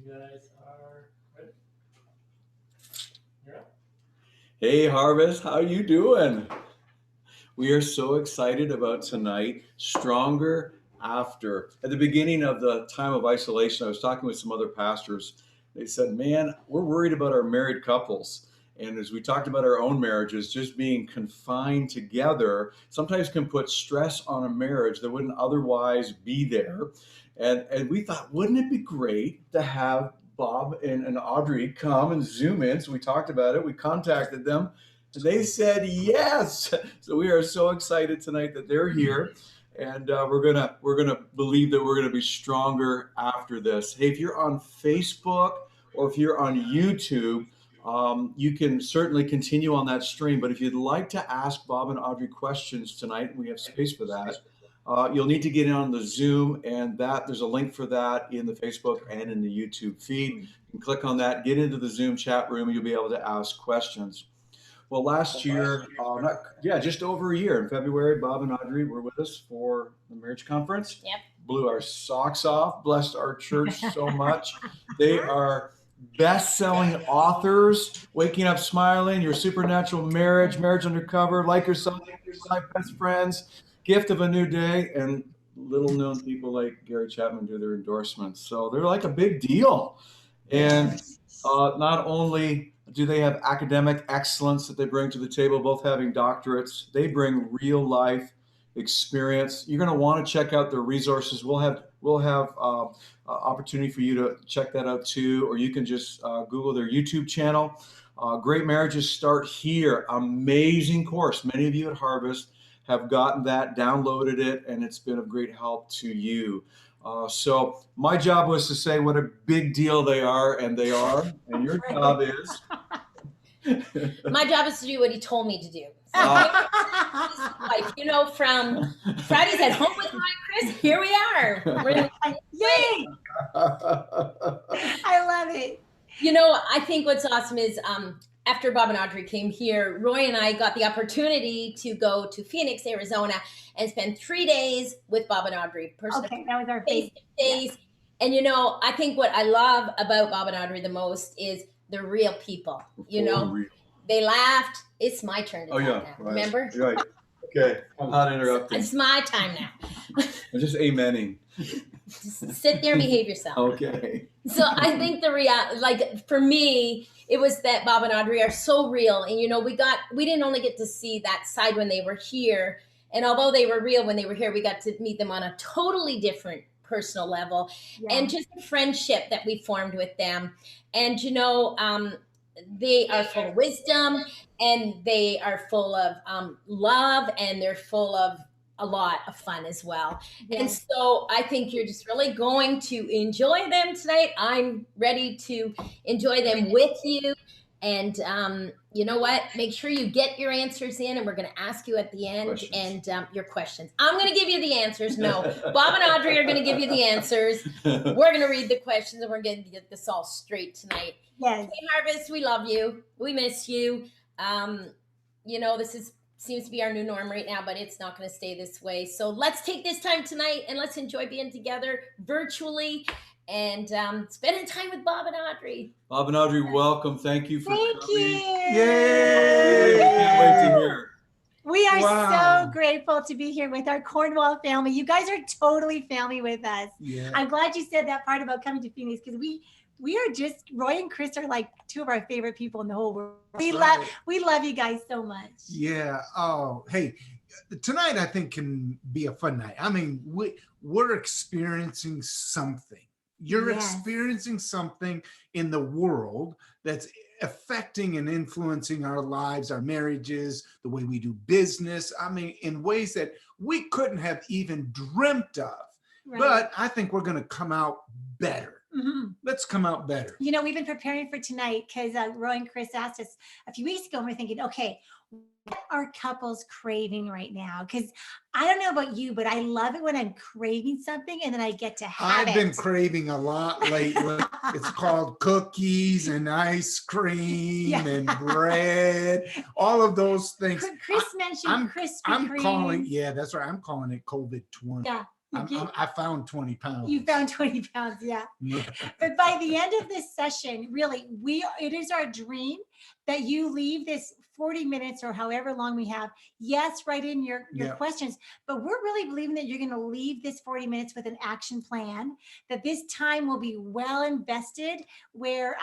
guys are ready? Yeah. Hey Harvest, how you doing? We are so excited about tonight, Stronger After. At the beginning of the time of isolation, I was talking with some other pastors. They said, man, we're worried about our married couples. And as we talked about our own marriages, just being confined together sometimes can put stress on a marriage that wouldn't otherwise be there. And we thought, wouldn't it be great to have Bob and Audrey come and Zoom in? So we talked about it. We contacted them. They said yes. So we are so excited tonight that they're here, and we're gonna believe that we're gonna be stronger after this. Hey, if you're on Facebook or if you're on YouTube, you can certainly continue on that stream. But if you'd like to ask Bob and Audrey questions tonight, we have space for that. You'll need to get in on the Zoom, and there's a link for that in the Facebook and in the YouTube feed. You can click on that, get into the Zoom chat room, and you'll be able to ask questions. Well, last year, just over a year in February, Bob and Audrey were with us for the marriage conference. Yep. Blew our socks off, blessed our church so much. They are best-selling authors, Waking Up Smiling, Your Supernatural Marriage, Marriage Undercover, Like Yourself, Your Life, Best Friends, Gift of a New Day, and little-known people like Gary Chapman do their endorsements. So they're like a big deal. And not only do they have academic excellence that they bring to the table, both having doctorates, they bring real life experience. You're going to want to check out their resources. We'll have opportunity for you to check that out too, or you can just Google their YouTube channel. Great Marriages Start Here. Amazing course. Many of you at Harvest have gotten that, downloaded it, and it's been of great help to you. So my job was to say what a big deal they are, and they are, and your job is? My job is to do what he told me to do. So, from Fridays at Home with my Chris, here we are. Yay! I love it. I think what's awesome is after Bob and Audrey came here, Roy and I got the opportunity to go to Phoenix, Arizona, and spend 3 days with Bob and Audrey. Okay, that was our face-to-face. And, I think what I love about Bob and Audrey the most is they're real people. Real. They laughed. It's my turn to talk now. Right. Remember? Right. Okay. I'm not interrupting. It's my time now. I'm just amening. Just sit there and behave yourself. Okay. So I think for me, it was that Bob and Audrey are so real. And, we didn't only get to see that side when they were here. And although they were real when they were here, we got to meet them on a totally different personal level. Yeah. And just the friendship that we formed with them. And, they are full of wisdom, and they are full of love, and they're full of a lot of fun as well. Yes. And so I think you're just really going to enjoy them tonight. I'm ready to enjoy them with you. And you know what? Make sure you get your answers in, and we're going to ask you at the end your questions. I'm going to give you the answers. No, Bob and Audrey are going to give you the answers. We're going to read the questions, and we're going to get this all straight tonight. Yes. Hey, Harvest, we love you. We miss you. This seems to be our new norm right now, but it's not going to stay this way. So let's take this time tonight, and let's enjoy being together virtually and spending time with Bob and Audrey. Bob and Audrey, welcome. Thank you for coming. Thank you. Yay! Can't wait to hear. We are so grateful to be here with our Cornwall family. You guys are totally family with us. Yeah. I'm glad you said that part about coming to Phoenix, because we are just, Roy and Chris are like two of our favorite people in the whole world. We love you guys so much. Yeah. Oh, hey, tonight I think can be a fun night. I mean, we're experiencing something. You're experiencing something in the world that's affecting and influencing our lives, our marriages, the way we do business. I mean, in ways that we couldn't have even dreamt of. Right. But I think we're going to come out better. Mm-hmm. Let's come out better. We've been preparing for tonight because Roy and Chris asked us a few weeks ago, and we're thinking, okay, what are couples craving right now? Because I don't know about you, but I love it when I'm craving something and then I get to have I've been craving a lot lately. It's called cookies and ice cream and bread, all of those things. Chris mentioned Krispy Kreme. That's right. I'm calling it COVID-20. Yeah. I found 20 pounds. You found 20 pounds, yeah. But by the end of this session, really, it is our dream that you leave this 40 minutes or however long we have. Yes, write in your questions, but we're really believing that you're going to leave this 40 minutes with an action plan, that this time will be well invested, where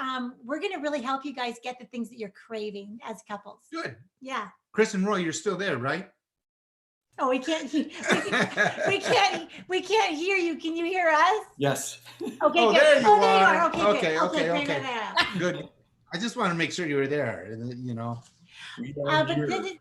we're going to really help you guys get the things that you're craving as couples. Good. Yeah. Chris and Roy, you're still there, right? Oh, we can't hear you. Can you hear us? Yes. Okay, Oh, good. there you are. Okay, Okay. good. Good. I just want to make sure you were there, you know. But this is it.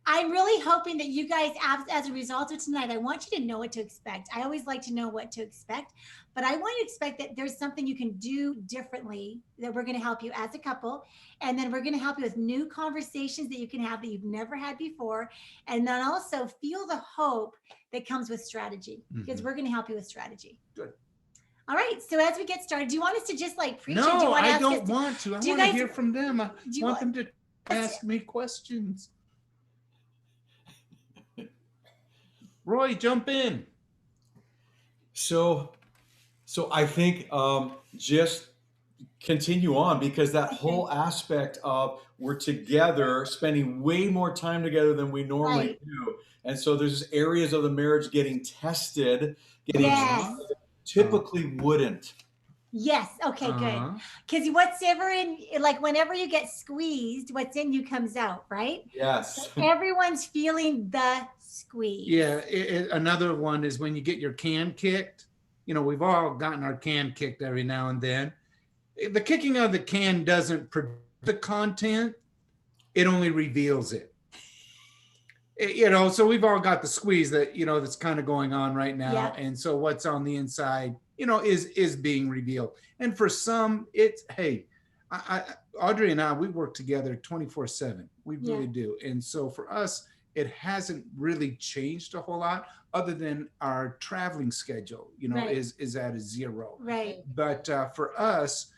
I'm really hoping that you guys, as a result of tonight, I want you to know what to expect. I always like to know what to expect, but I want you to expect that there's something you can do differently, that we're going to help you as a couple. And then we're going to help you with new conversations that you can have that you've never had before. And then also feel the hope that comes with strategy, because we're going to help you with strategy. Good. All right. So as we get started, do you want us to just like preach? No, do you want I don't want to. I want to hear from them. I want them to ask me questions. Roy, jump in. So I think just continue on, because that whole aspect of we're together, spending way more time together than we normally do. And so there's just areas of the marriage getting tested, typically wouldn't. Yes. Okay, good. Because whenever you get squeezed, what's in you comes out, right? Yes. So everyone's feeling the squeeze. Yeah. Another one is when you get your can kicked. You know, we've all gotten our can kicked every now and then. The kicking of the can doesn't produce the content. It only reveals it. You know, so we've all got the squeeze that, you know, that's kind of going on right now. Yeah. And so what's on the inside, you know, is being revealed. And for some, it's, hey, Audrey and I, we work together 24/7. We really do. And so for us, it hasn't really changed a whole lot, other than our traveling schedule, you know, is at a 0. Right. But for us,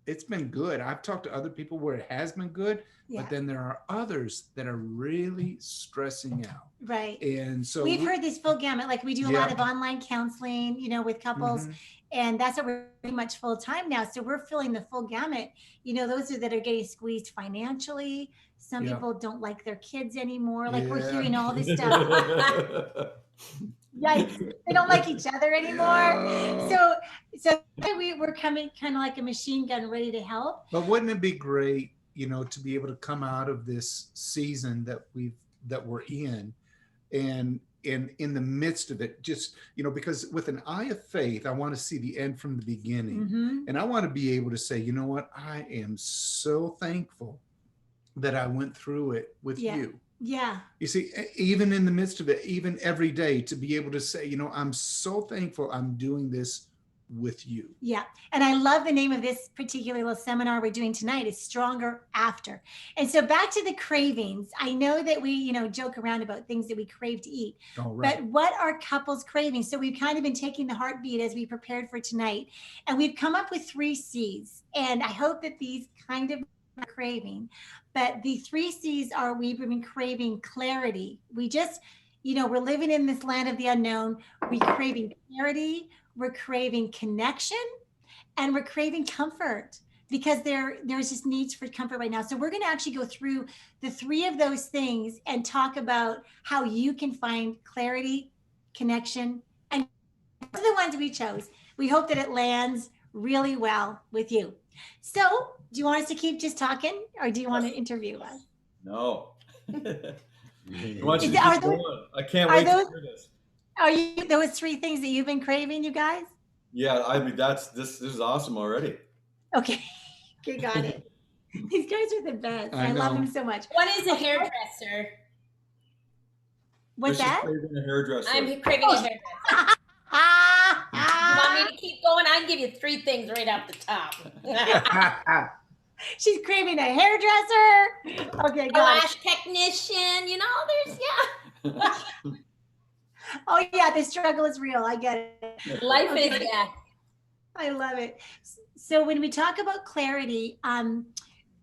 it's been good. I've talked to other people where it has been good, but then there are others that are really stressing out. Right. And so we've heard this full gamut. Like we do a lot of online counseling, you know, with couples, and that's what we're pretty much full time now. So we're filling the full gamut. You know, those that are getting squeezed financially. Some people don't like their kids anymore. Like we're hearing all this stuff. Yikes. They don't like each other anymore. So we're coming kind of like a machine gun ready to help. But wouldn't it be great, you know, to be able to come out of this season that we're in, and in the midst of it, just, you know, because with an eye of faith, I want to see the end from the beginning. And I want to be able to say, you know what, I am so thankful that I went through it with you. Yeah. You see, even in the midst of it, even every day, to be able to say, you know, I'm so thankful I'm doing this with you. Yeah. And I love the name of this particular little seminar we're doing tonight is Stronger After. And so back to the cravings. I know that we, you know, joke around about things that we crave to eat, but what are couples craving? So we've kind of been taking the heartbeat as we prepared for tonight, and we've come up with 3 C's. And I hope that these kind of are craving, but the 3 C's are, we've been craving clarity. We just, you know, we're living in this land of the unknown. We're craving clarity. We're craving connection, and we're craving comfort, because there's just needs for comfort right now. So we're going to actually go through the 3 of those things and talk about how you can find clarity, connection, and those are the ones we chose. We hope that it lands really well with you. So do you want us to keep just talking, or do you want to interview us? No. I want you to keep going. I can't wait to hear this. Are you those 3 things that you've been craving, you guys? Yeah, I mean, this is awesome already. Okay, got it. These guys are the best. I love them so much. One is a hairdresser. What's that? Craving a hairdresser. I'm craving a hairdresser. You want me to keep going? I can give you 3 things right off the top. She's craving a hairdresser. Okay, a lash technician. You know, there's Oh yeah, the struggle is real. I get it. Life is I love it. So when we talk about clarity,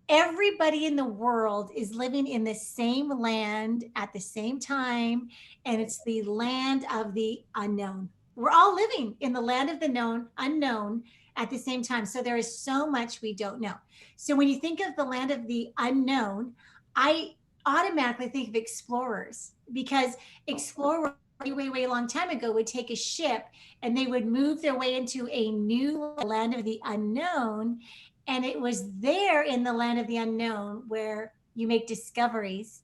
everybody in the world is living in the same land at the same time, and it's the land of the unknown. We're all living in the land of the unknown at the same time. So there is so much we don't know. So when you think of the land of the unknown, I automatically think of explorers, because explorers way long time ago would take a ship and they would move their way into a new land of the unknown. And it was there in the land of the unknown where you make discoveries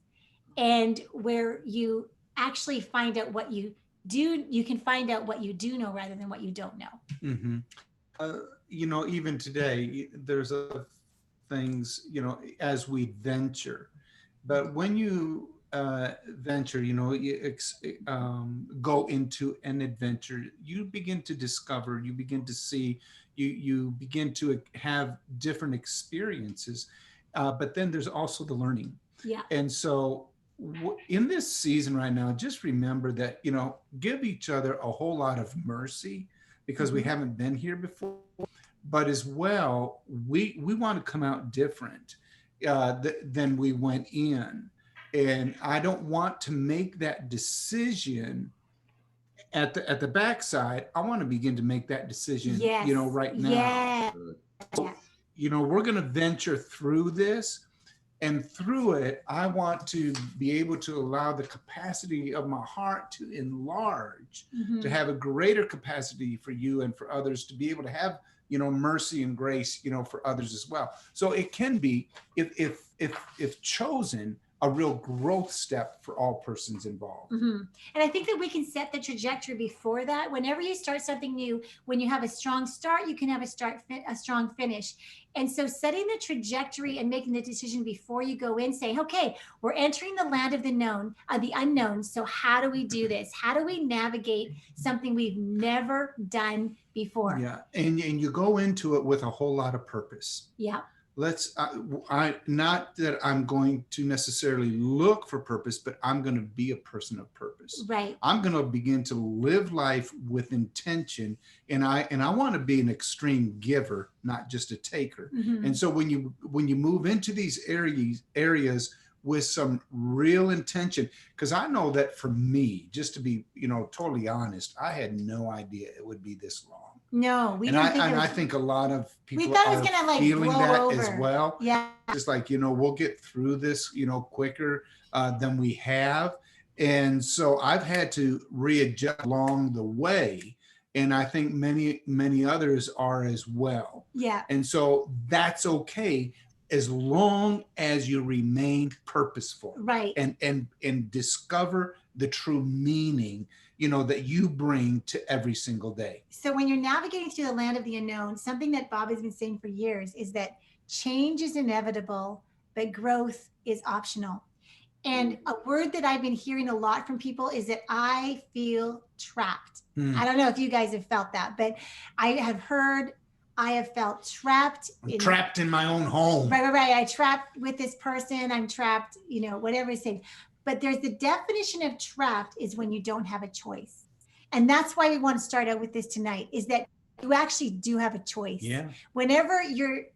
and where you actually find out what you do. You can find out what you do know rather than what you don't know. Mm-hmm. Even today, there's things, as we venture. But when you venture, you go into an adventure, you begin to discover, you begin to see, you begin to have different experiences. But then there's also the learning. Yeah. And so in this season right now, just remember that, give each other a whole lot of mercy, because we haven't been here before. But as well, we want to come out different than we went in. And I don't want to make that decision at the backside. I want to begin to make that decision, right now. Yeah. So, we're going to venture through this. And through it, I want to be able to allow the capacity of my heart to enlarge, to have a greater capacity for you and for others, to be able to have, mercy and grace, for others as well. So it can be, if chosen, a real growth step for all persons involved. And I think that we can set the trajectory before that. Whenever you start something new, when you have a strong start, you can have a strong finish. And so setting the trajectory and making the decision before you go in, saying, okay, we're entering the land of the unknown. So how do we do this? How do we navigate something we've never done before? Yeah. And you go into it with a whole lot of purpose. Yeah. Not that I'm going to necessarily look for purpose, but I'm going to be a person of purpose. Right. I'm going to begin to live life with intention, and I want to be an extreme giver, not just a taker. And so when you move into these areas with some real intention, because I know that for me, just to be totally honest, I had no idea it would be this long. No, we didn't think I think a lot of people we thought it was are gonna feeling blow that over as well. Yeah. Just like, we'll get through this, quicker than we have. And so I've had to readjust along the way. And I think many others are as well. Yeah. And so that's okay, as long as you remain purposeful. Right. And discover the true meaning, that you bring to every single day. So when you're navigating through the land of the unknown, something that Bob has been saying for years is that change is inevitable, but growth is optional. And a word that I've been hearing a lot from people is that I feel trapped. I don't know if you guys have felt that, but I have felt trapped. Trapped in my own home. Right. I trapped with this person. I'm trapped, whatever it's saying. But there's the definition of trapped is when you don't have a choice. And that's why we want to start out with this tonight, is that you actually do have a choice. Yeah. Whenever you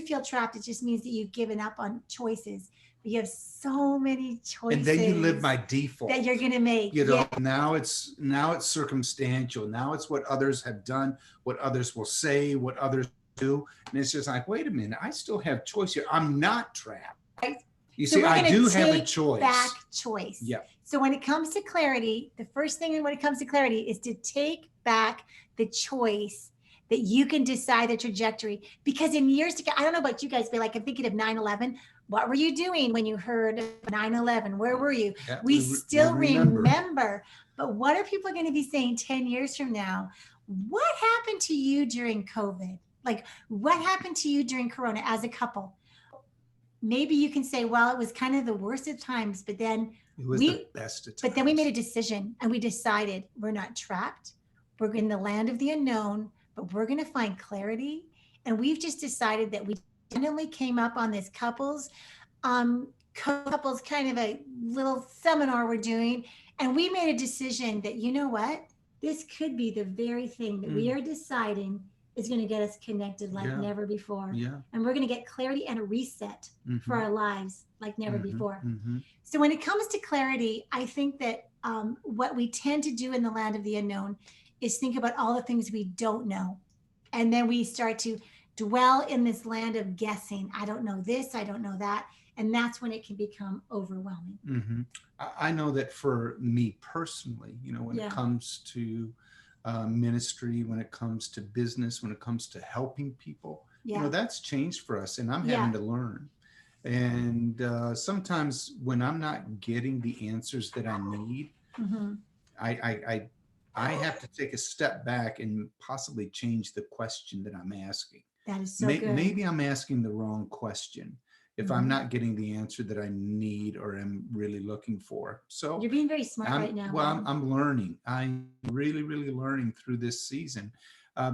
feel trapped, it just means that you've given up on choices. But you have so many choices. And then you live by default. That you're going to make. Now it's circumstantial. Now it's what others have done, what others will say, what others do. And it's just like, wait a minute, I still have choice here. I'm not trapped. Right. You see, I do have a choice. Back choice. Yeah. So when it comes to clarity, the first thing when it comes to clarity is to take back the choice that you can decide the trajectory. Because in years to come, I don't know about you guys, but I'm thinking of 9/11. What were you doing when you heard 9/11? Where were you? Yeah, we still remember. But what are people going to be saying 10 years from now? What happened to you during COVID? What happened to you during Corona as a couple? Maybe you can say, well, it was kind of the worst of times, but then it was the best of times. But then we made a decision and we decided we're not trapped. We're in the land of the unknown, but we're going to find clarity. And we've just decided that we definitely came up on this couples kind of a little seminar we're doing. And we made a decision that, you know what, this could be the very thing that we are deciding is going to get us connected like Yeah. never before. Yeah. And we're going to get clarity and a reset for Mhm. our lives like never Mhm. before. Mhm. So when it comes to clarity, I think that what we tend to do in the land of the unknown is think about all the things we don't know. And then we start to dwell in this land of guessing. I don't know this, I don't know that. And that's when it can become overwhelming. Mhm. I know that for me personally, when Yeah. it comes to ministry, when it comes to business, when it comes to helping people, Yeah. that's changed for us, and I'm Yeah. having to learn. And sometimes when I'm not getting the answers that I need, Mhm. I have to take a step back and possibly change the question that I'm asking. That is so good. Maybe I'm asking the wrong question if I'm Mhm. not getting the answer that I need or am really looking for. So You're being very smart right now. Bob. I'm learning. I'm really, really learning through this season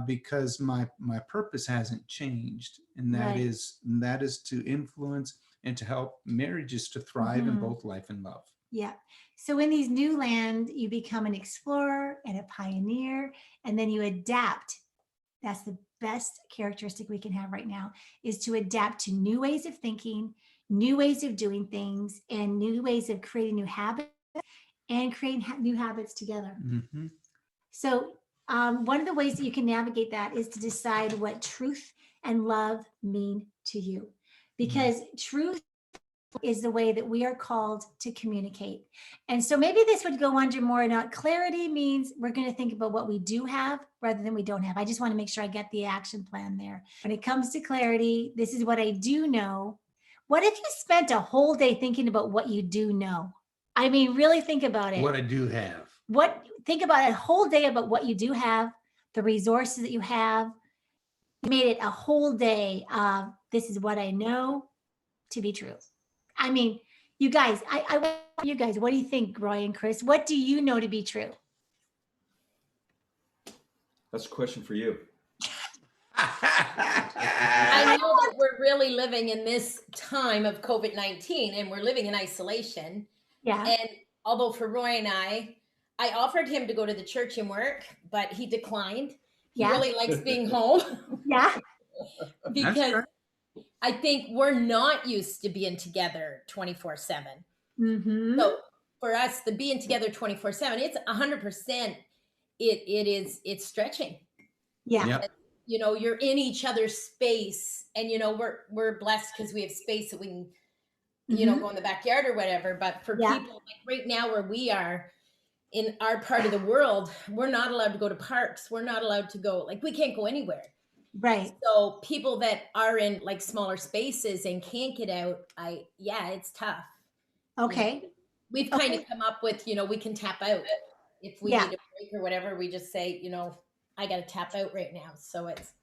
because my purpose hasn't changed, and Right. that is to influence and to help marriages to thrive in Mhm. both life and love. Yeah. So in these new land, you become an explorer and a pioneer, and then you adapt. That's the best characteristic we can have right now, is to adapt to new ways of thinking, new ways of doing things, and new ways of creating new habits and creating new habits together. Mm-hmm. So one of the ways that you can navigate that is to decide what truth and love mean to you, because truth is the way that we are called to communicate. And so maybe this would go under more not clarity means we're going to think about what we do have rather than we don't have. I just want to make sure I get the action plan there. When it comes to clarity, this is what I do know. What if you spent a whole day thinking about what you do know? I mean, really think about it. What I do have. Think about a whole day about what you do have, the resources that you have. You made it a whole day of this is what I know to be true. I mean, you guys, I want you guys, what do you think, Roy and Chris? What do you know to be true? That's a question for you. I know that we're really living in this time of COVID-19 and we're living in isolation. Yeah. And although for Roy and I offered him to go to the church and work, but he declined. He Yeah. really likes being home Yeah. because That's right. I think we're not used to being together 24/7. Mm-hmm. So for us, the being together 24/7, it's 100%. It's stretching. Yeah. Yep. You know, you're in each other's space, and you know we're blessed because we have space that we can, you know, go in the backyard or whatever. But for Yeah. people like right now where we are in our part of the world, we're not allowed to go to parks. We're not allowed to go, like, we can't go anywhere. Right. So people that are in like smaller spaces and can't get out, it's tough. Okay. You know, we've kind of come up with, you know, we can tap out if we Yeah. need a break or whatever. We just say, you know, I got to tap out right now. So it's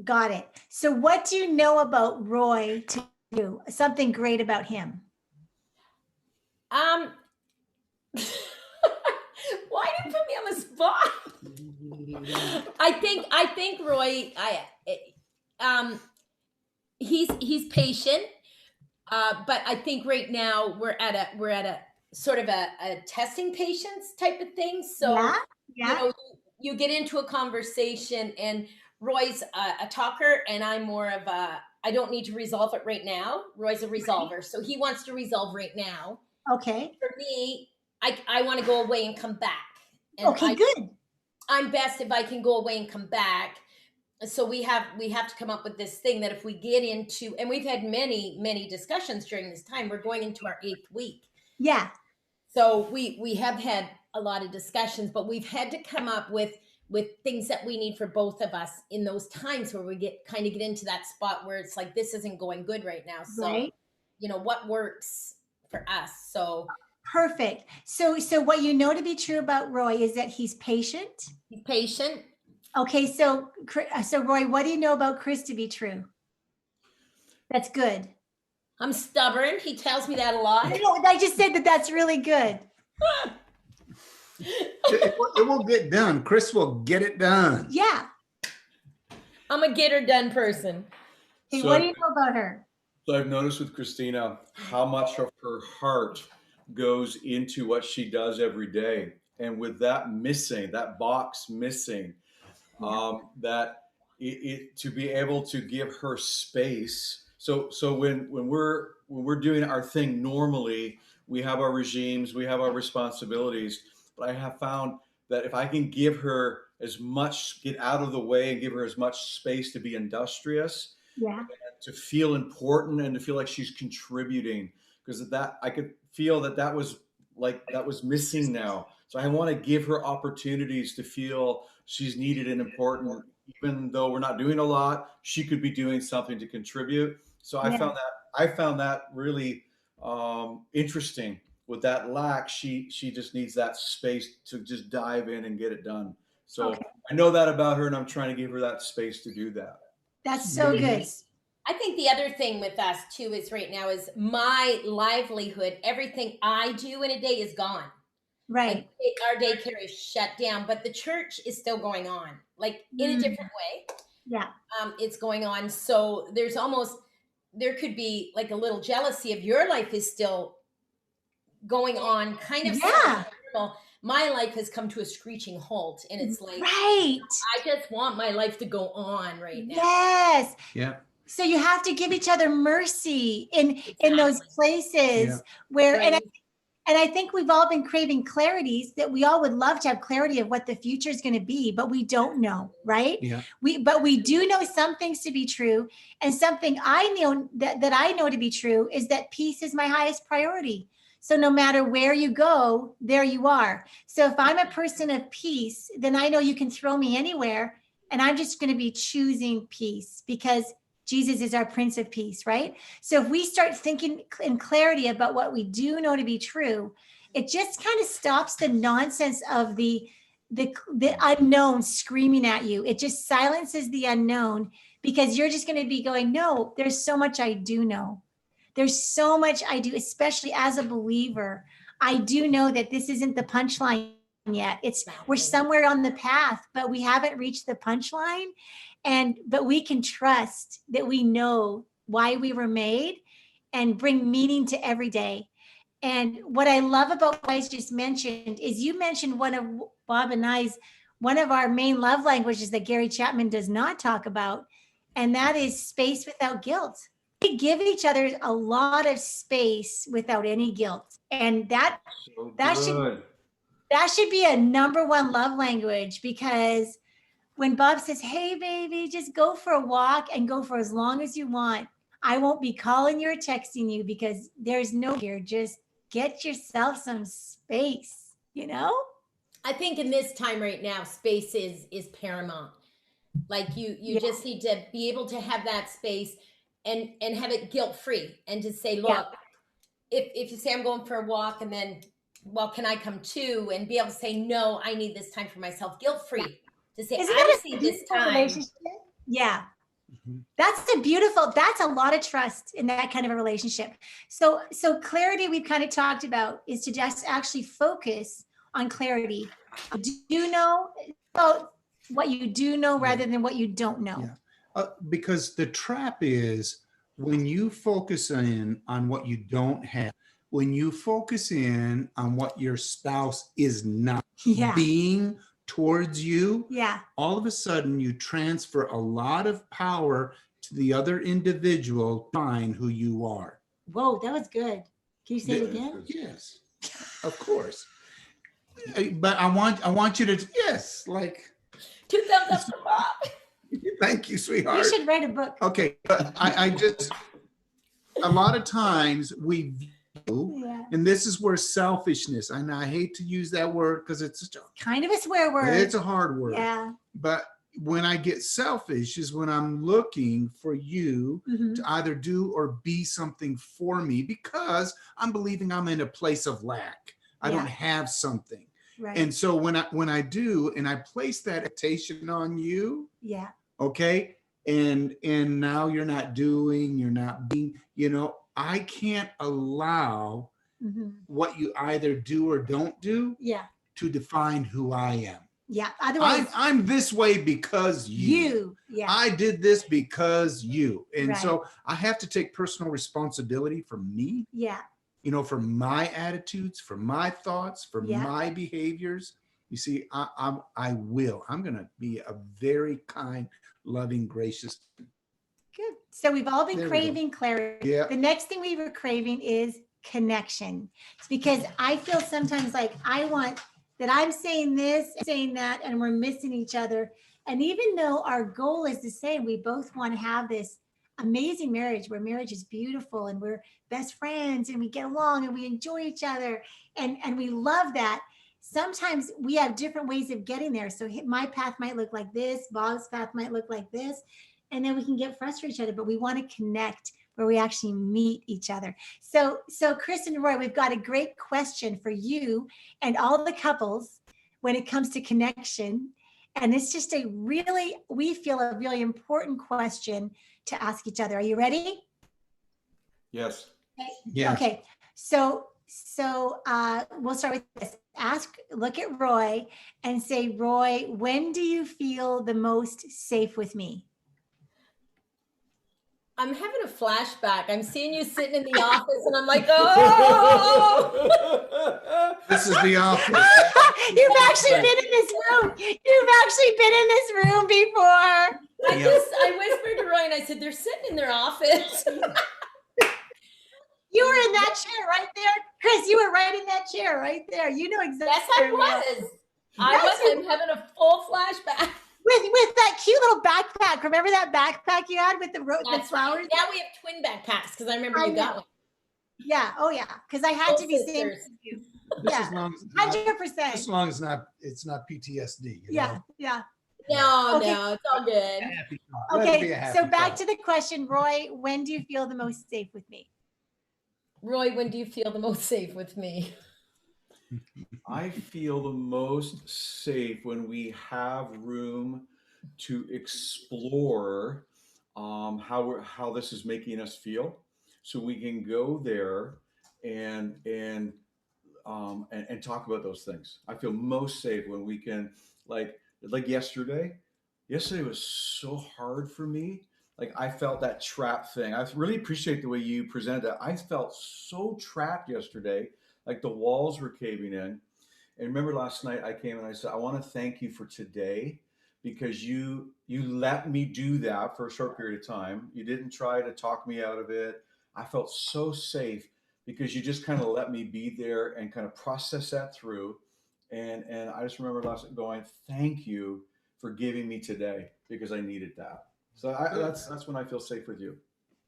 Got it. So what do you know about Roy to do? Something great about him? why do you put me on the spot? I think Roy, he's patient, but I think right now we're at a sort of a testing patience type of thing. So Yeah. you Yeah. know, you get into a conversation, and Roy's a talker, and I'm more of a I don't need to resolve it right now. Roy's a resolver, so he wants to resolve right now. Okay. For me, I want to go away and come back. And Okay, good. I'm best if I can go away and come back. So we have to come up with this thing that if we get into, and we've had many discussions during this time. We're going into our 8th week. Yeah. So we have had a lot of discussions, but we've had to come up with things that we need for both of us in those times where we get into that spot where it's like, this isn't going good right now. So, Right. you know, what works for us. So Perfect. So what you know to be true about Roy is that he's patient. be patient. Okay, so Roy, what do you know about Chris to be true? That's good. I'm stubborn. He tells me that a lot. I just said that that's really good. It will get done. Chris will get it done. Yeah. I'm a get her done person. Hey, So- what do you know about her? So I've noticed with Christina how much of her heart goes into what she does every day. And with that missing, that box missing, that to be able to give her space. So when we're doing our thing normally, we have our regimes, we have our responsibilities. But I have found that if I can give her as much, get out of the way and give her as much space to be industrious, Yeah. to feel important and to feel like she's contributing, because that I could feel that was missing now. So I want to give her opportunities to feel she's needed and important, even though we're not doing a lot. She could be doing something to contribute. So Yeah. I found that really interesting. With that lack, she just needs that space to just dive in and get it done. So Okay. I know that about her, and I'm trying to give her that space to do that. That's so good. I think the other thing with us too is right now is my livelihood. Everything I do in a day is gone. Right. Like our daycare is shut down, but the church is still going on, like in a different way. Yeah. It's going on. So there could be like a little jealousy of your life is still going on, kind of. Yeah. My life has come to a screeching halt, and it's like, right. I just want my life to go on right now. Yes. Yeah. So you have to give each other mercy in those places where, Right. and I think we've all been craving clarities, that we all would love to have clarity of what the future is going to be, but we don't know, right? Yeah. But we do know some things to be true, and something I know that I know to be true is that peace is my highest priority. So no matter where you go, there you are. So if I'm a person of peace, then I know you can throw me anywhere, and I'm just going to be choosing peace because Jesus is our Prince of Peace, right? So if we start thinking in clarity about what we do know to be true, it just kind of stops the nonsense of the unknown screaming at you. It just silences the unknown, because you're just going to be going, no, there's so much I do know. There's so much I do, especially as a believer. I do know that this isn't the punchline yet. We're somewhere on the path, but we haven't reached the punchline. But we can trust that we know why we were made and bring meaning to every day. And what I love about what I just mentioned is you mentioned one of Bob and I's, one of our main love languages that Gary Chapman does not talk about, and that is space without guilt. We give each other a lot of space without any guilt. And that should be a number one love language, because when Bob says, hey, baby, just go for a walk and go for as long as you want. I won't be calling you or texting you because there's no here. Just get yourself some space, you know? I think in this time right now, space is paramount. Like you just need to be able to have that space and have it guilt-free, and to say, look, if you say I'm going for a walk, and then, well, can I come too? And be able to say, no, I need this time for myself, guilt-free. To say, I see this time. Yeah. That's a lot of trust in that kind of a relationship. So clarity we've kind of talked about is to just actually focus on clarity. Do you know about what you do know rather than what you don't know? Yeah. Because the trap is when you focus in on what you don't have, when you focus in on what your spouse is not being towards you, all of a sudden you transfer a lot of power to the other individual, find who you are. Whoa, that was good. Can you say it again? Yes, of course. But I want you to, like 2 thumbs up for Bob. Thank you, sweetheart. You should write a book. Okay, but I just, a lot of times we view, and this is where selfishness, and I hate to use that word because it's kind of a swear word. It's a hard word. Yeah. But when I get selfish is when I'm looking for you to either do or be something for me, because I'm believing I'm in a place of lack. I don't have something. Right. And so when I do, and I place that expectation on you, okay, and now you're not doing, you're not being, I can't allow what you either do or don't do to define who I am. Yeah. Otherwise, I'm this way because you. Yeah. I did this because you. And so I have to take personal responsibility for me. Yeah. For my attitudes, for my thoughts, for my behaviors, You see, I'm going to be a very kind, loving, gracious. Good. So we've all been There we go. craving clarity. Yeah. The next thing we were craving is connection. It's because I feel sometimes like I want that I'm saying this, saying that, and we're missing each other. And even though our goal is the same, we both want to have this amazing marriage where marriage is beautiful and we're best friends and we get along and we enjoy each other and we love that. Sometimes we have different ways of getting there. So my path might look like this, Bob's path might look like this, and then we can get frustrated with each other, but we want to connect where we actually meet each other. So Chris and Roy, we've got a great question for you and all the couples when it comes to connection. And it's just we feel a really important question to ask each other. Are you ready? Yes. Yeah. Okay. So we'll start with this. Look at Roy and say, Roy, when do you feel the most safe with me? I'm having a flashback. I'm seeing you sitting in the office and I'm like, oh, This is the office. You've actually been in this room. You've actually been in this room before. I whispered to Roy and I said, they're sitting in their office. You were in that chair right there. Chris, you were right in that chair right there. You know exactly. Yes, I was. I'm having a full flashback. With that cute little backpack. Remember that backpack you had with the That's flowers? right. Now we have twin backpacks because I remember you got one. Yeah. Oh yeah. Because I had to be same Sisters. as you. Just Yeah. as long as 100%. Just as long as it's not PTSD. You Yeah. know? Yeah. No, Okay. no, it's all good. Happy thought. Let it be a Okay. happy So back thought. to the question, Roy. When do you feel the most safe with me? Roy, when do you feel the most safe with me? I feel the most safe when we have room to explore how this is making us feel, so we can go there and talk about those things. I feel most safe when we can, like yesterday. Yesterday was so hard for me. Like I felt that trap thing. I really appreciate the way you presented that. I felt so trapped yesterday, like the walls were caving in. And remember last night I came and I said, I want to thank you for today because you let me do that for a short period of time. You didn't try to talk me out of it. I felt so safe because you just kind of let me be there and kind of process that through. And I just remember last night going, thank you for giving me today because I needed that. So that's when I feel safe with you.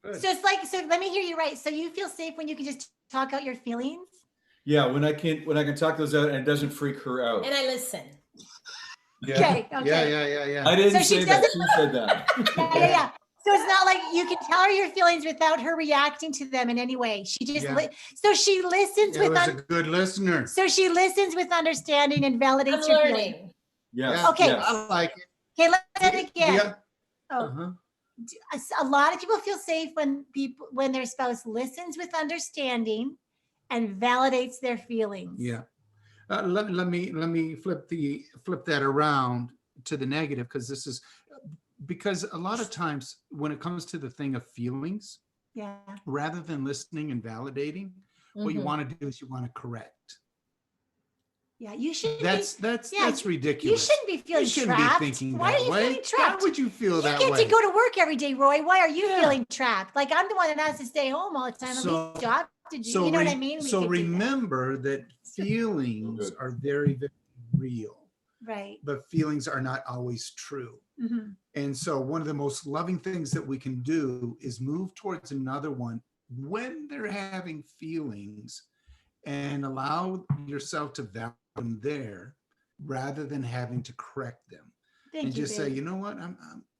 Good. So it's like, so let me hear you right. So you feel safe when you can just talk out your feelings? Yeah, when I can talk those out and it doesn't freak her out. And I listen. Yeah. Okay. Okay. Yeah. I didn't So she say that. doesn't- She said that. Yeah. So it's not like you can tell her your feelings without her reacting to them in any way. She just Yeah. so she listens It with was a good listener. so she listens with understanding and validates I'm your feelings. learning. Yes. Yeah. Okay. Yes. I like it. Okay, let's say it again. Yeah. Oh, Uh-huh. a lot of people feel safe when their spouse listens with understanding and validates their feelings. Yeah. Let me flip that around to the negative, because a lot of times when it comes to the thing of feelings, Yeah. rather than listening and validating, what you Mhm. want to do is you want to correct. Yeah. You should That's yeah, ridiculous. you shouldn't be feeling You shouldn't trapped. be thinking Why that are you way. feeling trapped? Why would you feel You that get way? to go to work every day, Roy. Why are you Yeah. feeling trapped? Like I'm the one that has to stay home all the time. So- At least job to do. You know what I mean? We So could do that. remember that feelings Good. are very, very real, Right. but feelings are not always true. Mhm. And so one of the most loving things that we can do is move towards another one when they're having feelings and allow yourself to value them there rather than having to correct them. Thank And you, just say, babe. you know what?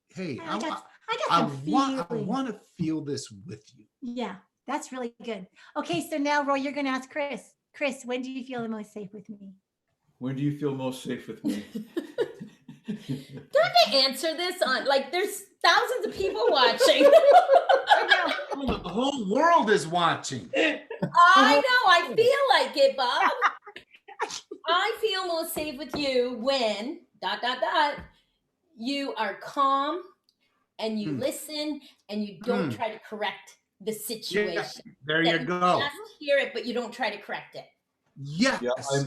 Hey, I got I some feelings. want to feel this with you. Yeah, that's really good. Okay, so now, Roy, you're going to ask Chris. Chris, when do you feel the most safe with me? When do you feel most safe with me? Do I have to answer this on like there's thousands of people watching? The whole world is watching. I know, I feel like it, Bob. I feel most safe with you when ... you are calm and you listen and you don't try to correct the situation. There That you go. just hear it, but you don't try to correct it. Yes, Yeah, that's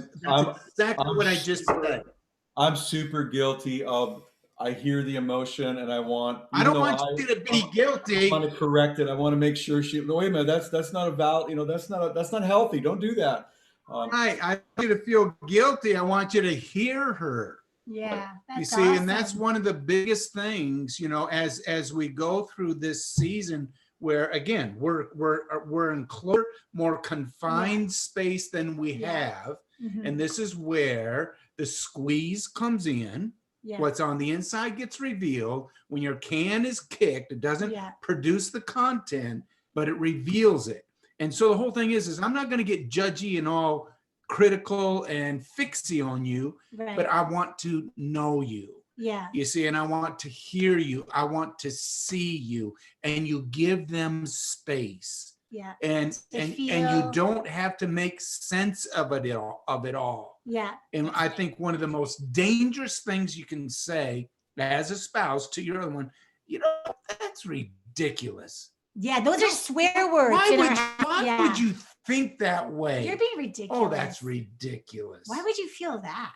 exactly what I just said. I'm super guilty of. I hear the emotion, and I want. I don't want you to be guilty. I want to correct it. I want to make sure she. No, wait a minute. That's not a valid. That's not healthy. Don't do that. Right. I want you to feel guilty. I want you to hear her. Yeah, that's You see, awesome. and that's one of the biggest things, as we go through this season, where again we're in closer, more confined space than we have, Mhm. and this is where the squeeze comes in. Yeah. What's on the inside gets revealed. When your can is kicked, it doesn't produce the content, but it reveals it. And so the whole thing is I'm not going to get judgy and all critical and fixy on you, but I want to know you. Yeah. You see, and I want to hear you. I want to see you, and you give them space. Yeah. And you don't have to make sense of it all. Yeah. And I think one of the most dangerous things you can say as a spouse to your other one, that's ridiculous. Yeah, those are swear words. Why would you think that way? You're being ridiculous. Oh, that's ridiculous. Why would you feel that?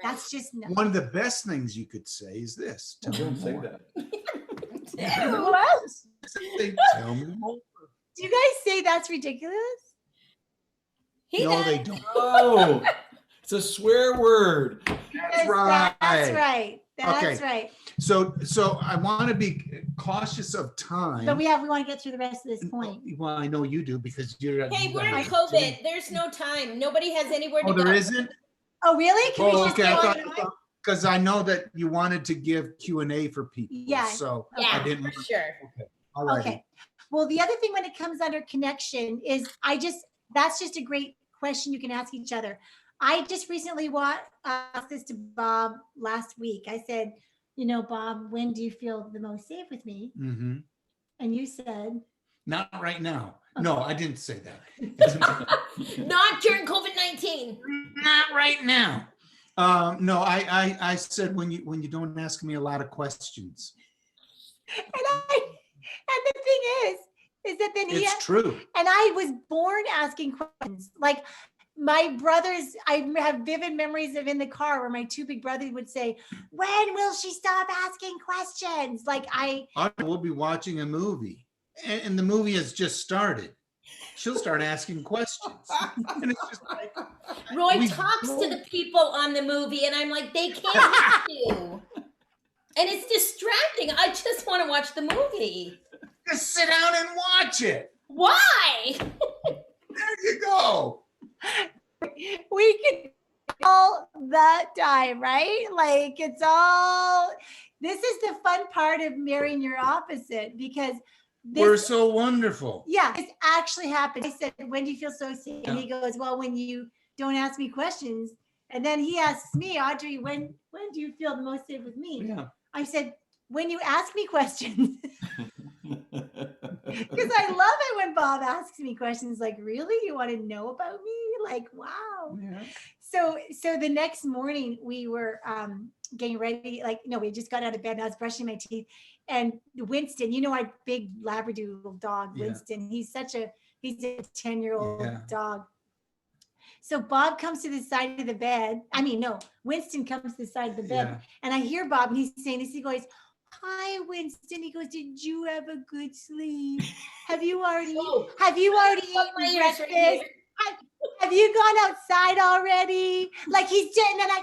That's just one of the best things you could say is this. Don't say that. What? Tell me more. Do you guys say that's ridiculous? No, they don't. Oh, it's a swear word. That's right. That's right. That's right. So I want to be cautious of time. But we want to get through the rest of this point. Well, I know you do because you're. Hey, we're in COVID. There's no time. Nobody has anywhere to go. Oh, there isn't? Oh, really? Can we just okay. Because I know that you wanted to give Q&A for people. Yeah. So yeah, I didn't. for sure. Okay. All right. Okay. Well, the other thing when it comes under connection is that's just a great question you can ask each other. I just recently asked this to Bob last week. I said, Bob, when do you feel the most safe with me? Mm-hmm. And you said, not right now. Okay. No, I didn't say that. Not during COVID-19. Not right now. No, I said when you don't ask me a lot of questions. And the thing is that then it's true. And I was born asking questions. Like my brothers, I have vivid memories of in the car where my two big brothers would say, "When will she stop asking questions?" Like we'll be watching a movie, and the movie has just started. She'll start asking questions, and it's just like Roy talks to the people on the movie, and I'm like, they can't hear you. And it's distracting. I just want to watch the movie. Just sit down and watch it. Why? There you go. We can all the time, right? Like this is the fun part of marrying your opposite because we're so wonderful. Yeah, it's actually happened. I said, when do you feel so safe? And he goes, well, when you don't ask me questions. And then he asks me, Audrey, when do you feel the most safe with me? Yeah. I said, when you ask me questions. Because I love it when Bob asks me questions like, really? You want to know about me? Like, wow. Yeah. So the next morning we were getting ready. We just got out of bed and I was brushing my teeth. And Winston, our big Labradoodle dog, Winston, he's a 10-year-old dog. So Bob comes to the side of the bed. Winston comes to the side of the bed. Yeah. And I hear Bob and he's saying this. He goes, "Hi, Winston." He goes, "Did you have a good sleep? Have you already eaten breakfast? Have you gone outside already?" Like he's dead. And then I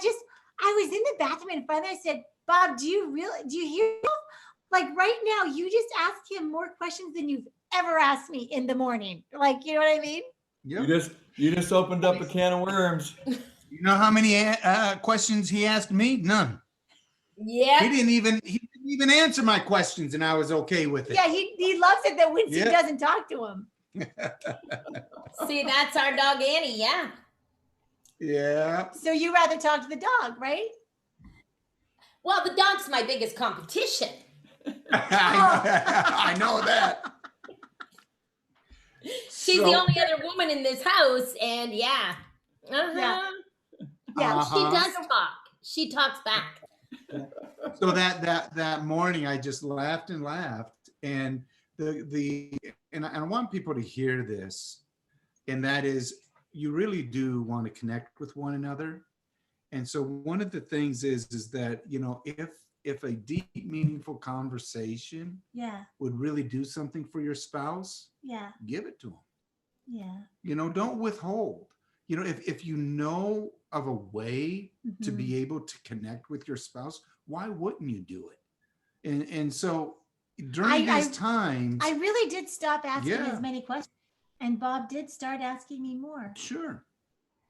was in the bathroom and finally I said, "Bob, do you hear him? Like right now, you just asked him more questions than you've ever asked me in the morning." Like, you know what I mean? Yep. You just opened up a can of worms. You know how many questions he asked me? None. Yeah. He didn't even answer my questions, and I was okay with it. Yeah, he loves it that Winston doesn't talk to him. See, that's our dog Annie. Yeah. Yeah. So you rather talk to the dog, right? Well, the dog's my biggest competition. I know that. She's the only other woman in this house, and yeah. She does talk. She talks back. So that morning, I just laughed and laughed, and and I want people to hear this, and that is, you really do want to connect with one another. And so one of the things is that, you know, if a deep, meaningful conversation Yeah. would really do something for your spouse, Yeah. give it to them. Yeah. You know, don't withhold. You know, if you know of a way to Mhm. be able to connect with your spouse, why wouldn't you do it? And so during these times, I really did stop asking Yeah. as many questions, and Bob did start asking me more. sure.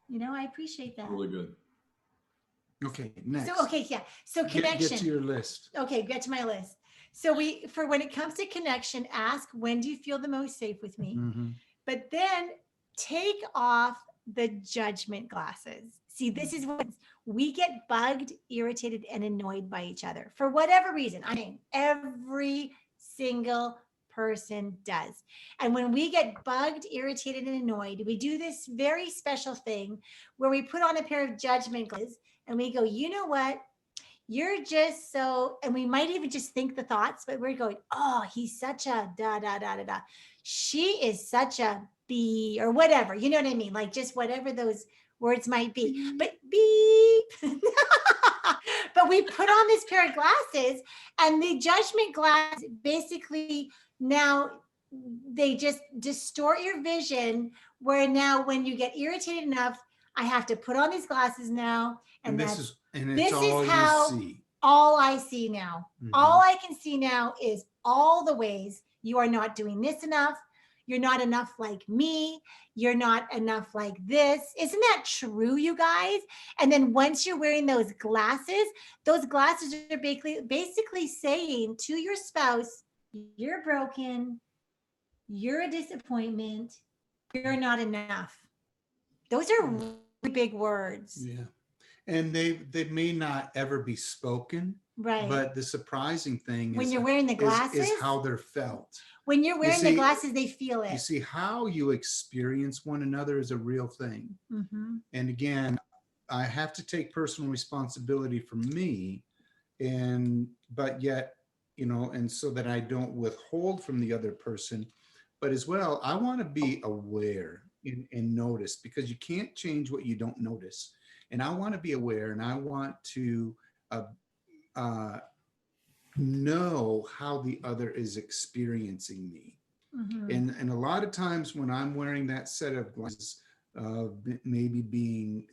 You know, I appreciate that. Really good. Okay, next. So okay, yeah. So connection. Get to your list. Okay, get to my list. So for when it comes to connection, ask, when do you feel the most safe with me? Mhm. But then take off the judgment glasses. See, this is what we get: bugged, irritated, and annoyed by each other for whatever reason. I mean, every single person does. And when we get bugged, irritated, and annoyed, we do this very special thing where we put on a pair of judgment glasses and we go, you know what? You're just so, and we might even just think the thoughts, but we're going, oh, he's such a da da da da da. She is such a B, or whatever. You know what I mean? Like just whatever those words might be. But beep. But we put on this pair of glasses, and the judgment glass basically now they just distort your vision. Where now, when you get irritated enough, I have to put on these glasses now, and this that's is and this it's all is how you see. all I see now. Mhm. All I can see now is all the ways you are not doing this enough. You're not enough like me. You're not enough like this. Isn't that true, you guys? And then once you're wearing those glasses are basically saying to your spouse, you're broken, you're a disappointment, you're not enough. Those are really big words. Yeah. And they may not ever be spoken, Right. but the surprising thing When is you're wearing the glasses, is how they're felt. when you're wearing the see- glasses, they feel You it. see, how you experience one another is a real thing. Mhm. And again, I have to take personal responsibility for me, but yet, you know, and so that I don't withhold from the other person, but as well, I want to be aware and notice, because you can't change what you don't notice. And I want to be aware, and I want to know how the other is experiencing me. Mhm. And a lot of times when I'm wearing that set of glasses, maybe being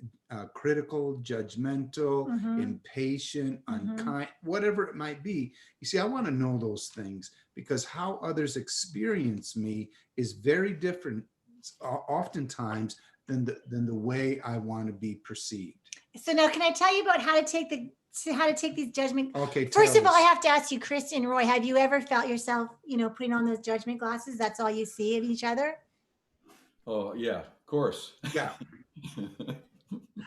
critical, judgmental, Mhm. impatient, Mhm. unkind, whatever it might be. You see, I want to know those things, because how others experience me is very different, oftentimes, than the way I want to be perceived. So now, can I tell you about how to take these judgment? Okay. First of all, I us. have to ask you, Chris and Roy, have you ever felt yourself, putting on those judgment glasses? That's all you see of each other? Oh, yeah, of course. Yeah.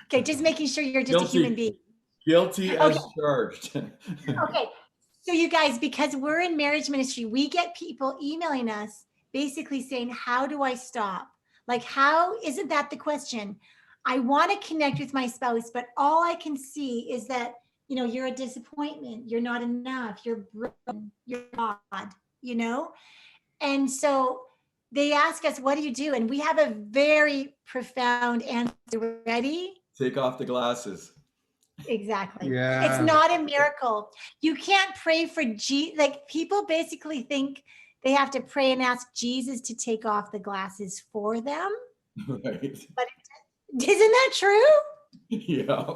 Okay, just making sure you're just a human being. Guilty as charged. Okay. So you guys, because we're in marriage ministry, we get people emailing us basically saying, how do I stop? Like, how isn't that the question? I want to connect with my spouse, but all I can see is that, you're a disappointment. You're not enough. You're broken. You're God, And so they ask us, what do you do? And we have a very profound answer. Ready? Take off the glasses. Exactly. Yeah. It's not a miracle. You can't pray for like people basically think they have to pray and ask Jesus to take off the glasses for them. Right. But isn't that true? Yeah.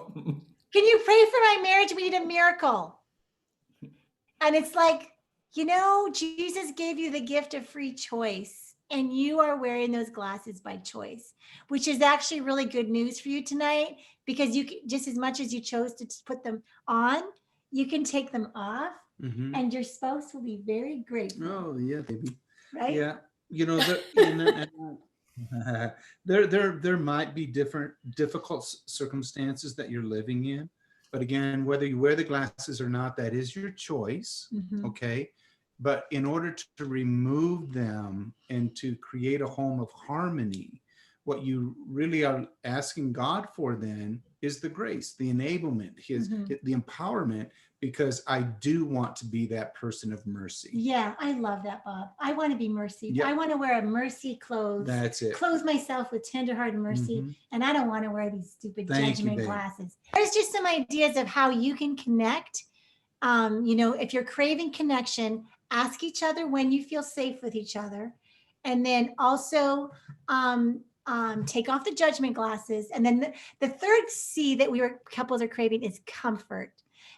Can you pray for my marriage? We need a miracle. And it's like, Jesus gave you the gift of free choice, and you are wearing those glasses by choice, which is actually really good news for you tonight, because you can, just as much as you chose to put them on, you can take them off, Mhm. and your spouse will be very grateful. Oh yeah, baby. Right? Yeah. There might be difficult circumstances that you're living in, but again, whether you wear the glasses or not, that is your choice. Mhm. Okay. But in order to remove them and to create a home of harmony, what you really are asking God for then is the grace, the enablement, Mhm. the empowerment, because I do want to be that person of mercy. Yeah, I love that, Bob. I want to be mercy. Yep. I want to wear a mercy clothes. That's it. Clothe myself with tender heart and mercy. Mhm. And I don't want to wear these stupid Thank you, judgment babe. glasses. There's just some ideas of how you can connect. You know, if you're craving connection, ask each other when you feel safe with each other. And then also take off the judgment glasses. And then the third C that couples are craving is comfort.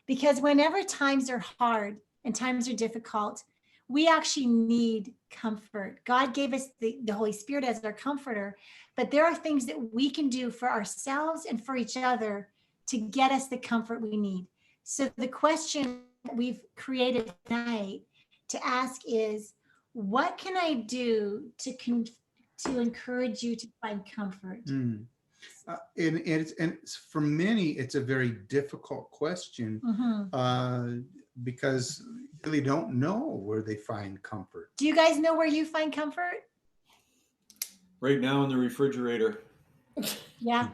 Because whenever times are hard and times are difficult, we actually need comfort. God gave us the Holy Spirit as our comforter, but there are things that we can do for ourselves and for each other to get us the comfort we need. So the question we've created tonight to ask is, what can I do to encourage you to find comfort? Mm. And for many, it's a very difficult question because they really don't know where they find comfort. Do you guys know where you find comfort? Right now in the refrigerator. Yeah.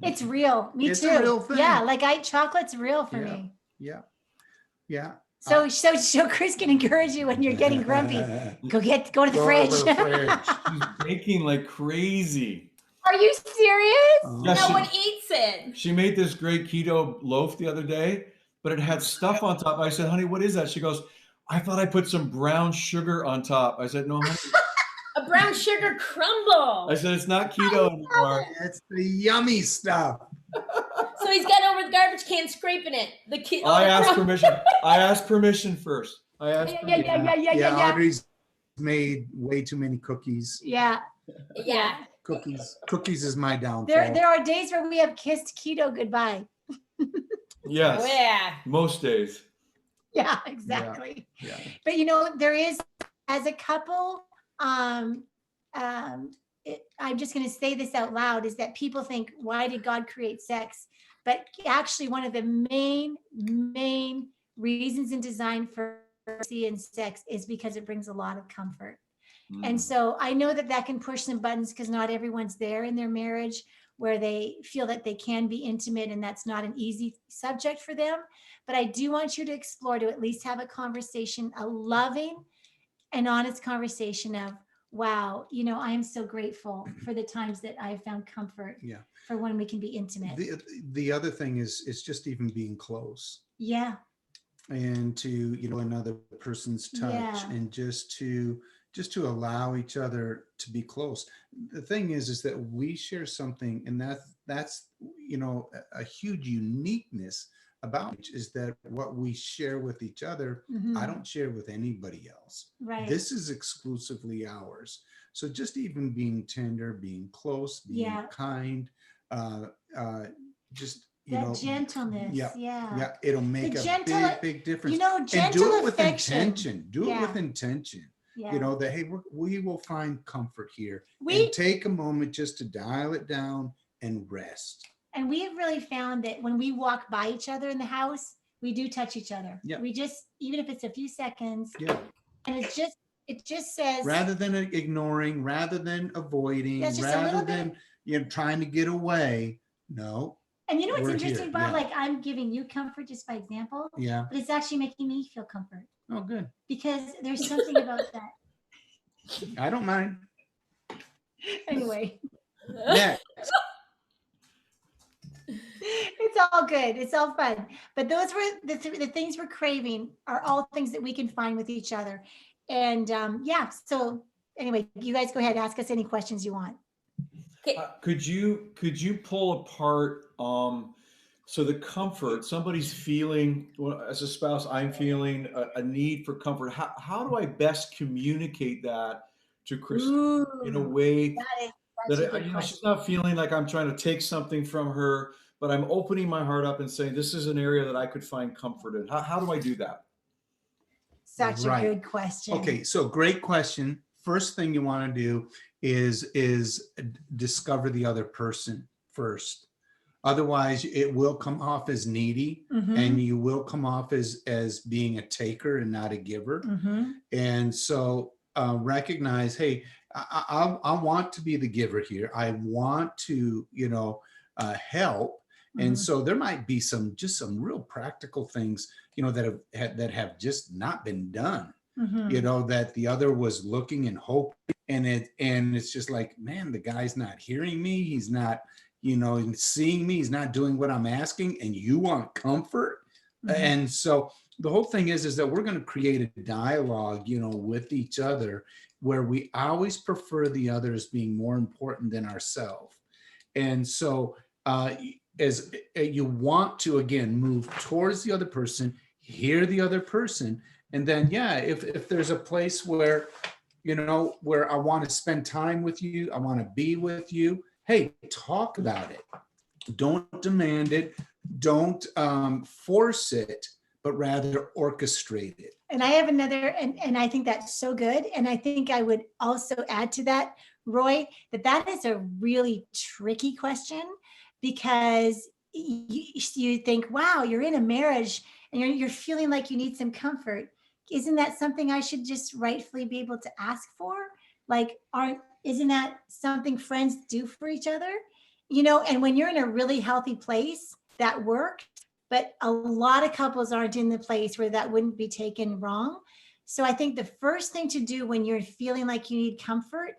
It's real. Me It's too. a real thing. Yeah, like chocolate's real for me. Yeah. Yeah. So Chris can encourage you when you're getting grumpy. Go to the Go to fridge. the fridge. She's baking like crazy. Are you serious? Yeah, No she- one eats it. She made this great keto loaf the other day, but it had stuff on top. I said, honey, what is that? She goes, I thought I put some brown sugar on top. I said, no, honey. A brown sugar crumble. I said, it's not keto anymore. It's the yummy stuff. So he's got over the garbage can scraping it. I asked permission. I asked permission first. Yeah. Audrey's made way too many cookies. Yeah. Cookies is my downfall. There are days where we have kissed keto goodbye. Yes. Oh, yeah. Most days. Yeah, exactly. Yeah. But you know, there is, as a couple, I'm just going to say this out loud, is that people think, why did God create sex? But actually, one of the main reasons in design for mercy and sex is because it brings a lot of comfort. And so I know that can push some buttons because not everyone's there in their marriage where they feel that they can be intimate, and that's not an easy subject for them. But I do want you to explore, to at least have a conversation, a loving and honest conversation of, wow, you know, I am so grateful for the times that I have found comfort. Yeah. For when we can be intimate. The other thing is just even being close. Yeah. And to, you know, another person's touch, and just to allow each other to be close. The thing is that we share something, and that's you know, a huge uniqueness about it, is that what we share with each other, I don't share with anybody else. Right. This is exclusively ours. So just even being tender, being close, being kind, just, you know, gentleness. Yeah, it'll make a big difference. You know, and gentle do it with affection. intention. Do it with intention. Yeah. You know, that, hey, we will find comfort here. And take a moment just to dial it down and rest. And we have really found that when we walk by each other in the house, we do touch each other. Yeah. We just, even if it's a few seconds. Yeah. And it just says, rather than ignoring, rather than avoiding, rather than, you know, trying to get away. No. And you know what's interesting, here. Bob? Like, I'm giving you comfort just by example. Yeah. But it's actually making me feel comfort. Oh, good. Because there's something about that. I don't mind. Anyway. Yeah. It's all good. It's all fun. But those were the things we're craving are all things that we can find with each other. And so anyway, you guys go ahead, ask us any questions you want. Could you pull apart so the comfort somebody's feeling, well, as a spouse, I'm feeling a need for comfort. How do I best communicate that to Christine in a way that she's not feeling like I'm trying to take something from her, but I'm opening my heart up and saying, this is an area that I could find comfort in. How do I do that? Such a good question. Okay, so great question. First thing you want to do is discover the other person first. Otherwise, it will come off as needy, and you will come off as being a taker and not a giver. And so recognize, hey, I want to be the giver here. I want to, help. And so there might be some real practical things, that have just not been done, that the other was looking and hoping, and it's just like, man, the guy's not hearing me. He's not, seeing me. He's not doing what I'm asking, and you want comfort. And so the whole thing is that we're going to create a dialogue, with each other, where we always prefer the other as being more important than ourselves. And so as you want to, again, move towards the other person, hear the other person. And then, if there's a place where, where I want to spend time with you, I want to be with you, hey, talk about it. Don't demand it. Don't force it, but rather orchestrate it. And I have another, and I think that's so good. And I think I would also add to that, Roy, that is a really tricky question, because you think, wow, you're in a marriage and you're feeling like you need some comfort. Isn't that something I should just rightfully be able to ask for? Like, isn't that something friends do for each other? And when you're in a really healthy place, that works. But a lot of couples aren't in the place where that wouldn't be taken wrong. So I think the first thing to do when you're feeling like you need comfort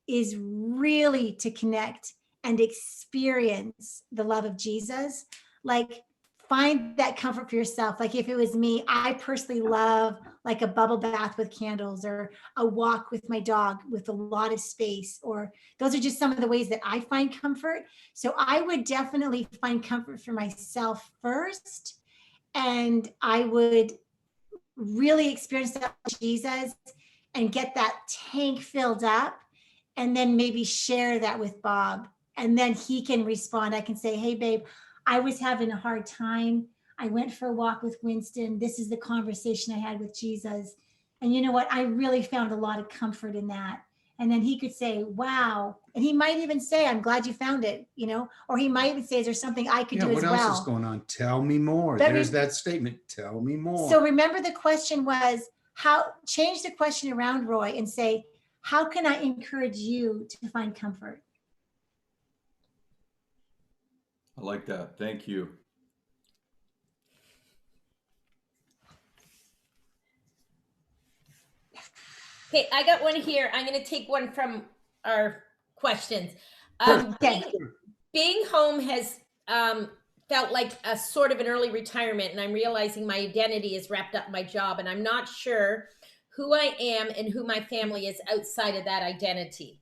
is really to connect and experience the love of Jesus. Like, find that comfort for yourself. Like, if it was me, I personally love like a bubble bath with candles, or a walk with my dog with a lot of space, or those are just some of the ways that I find comfort. So I would definitely find comfort for myself first. And I would really experience that with Jesus and get that tank filled up, and then maybe share that with Bob. And then he can respond. I can say, hey, babe, I was having a hard time. I went for a walk with Winston. This is the conversation I had with Jesus. And you know what? I really found a lot of comfort in that. And then he could say, wow. And he might even say, I'm glad you found it, or he might even say, is there something I could do as well? What else is going on? Tell me more. There's that statement. Tell me more. So remember, the question was, change the question around, Roy, and say, how can I encourage you to find comfort? I like that. Thank you. Okay, I got one here. I'm going to take one from our questions. Being home has felt like a sort of an early retirement, and I'm realizing my identity is wrapped up in my job, and I'm not sure who I am and who my family is outside of that identity.